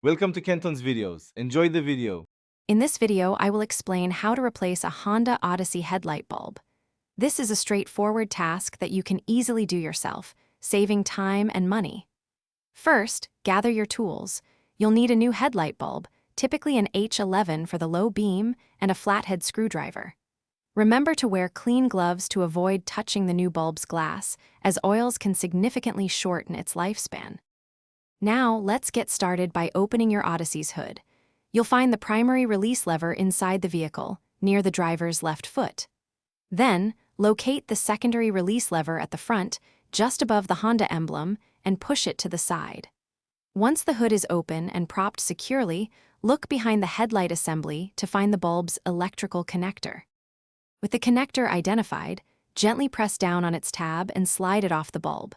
Welcome to Kenton's videos. Enjoy the video. In this video, I will explain how to replace a Honda Odyssey headlight bulb. This is a straightforward task that you can easily do yourself, saving time and money. First, gather your tools. You'll need a new headlight bulb, typically an H11 for the low beam, and a flathead screwdriver. Remember to wear clean gloves to avoid touching the new bulb's glass, as oils can significantly shorten its lifespan. Now, let's get started by opening your Odyssey's hood. You'll find the primary release lever inside the vehicle, near the driver's left foot. Then, locate the secondary release lever at the front, just above the Honda emblem, and push it to the side. Once the hood is open and propped securely, look behind the headlight assembly to find the bulb's electrical connector. With the connector identified, gently press down on its tab and slide it off the bulb.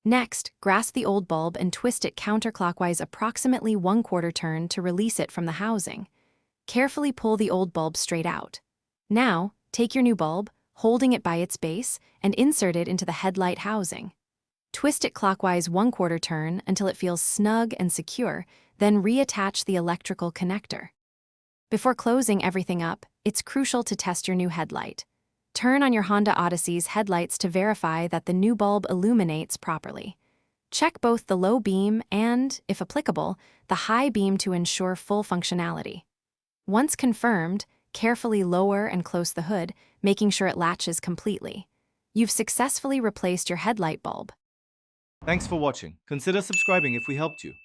Next, grasp the old bulb and twist it counterclockwise approximately 1/4 turn to release it from the housing. Carefully pull the old bulb straight out. Now, take your new bulb, holding it by its base, and insert it into the headlight housing. Twist it clockwise 1/4 turn until it feels snug and secure, then reattach the electrical connector. Before closing everything up, it's crucial to test your new headlight. Turn on your Honda Odyssey's headlights to verify that the new bulb illuminates properly. Check both the low beam and, if applicable, the high beam to ensure full functionality. Once confirmed, carefully lower and close the hood, making sure it latches completely. You've successfully replaced your headlight bulb. Thanks for watching. Consider subscribing if we helped you.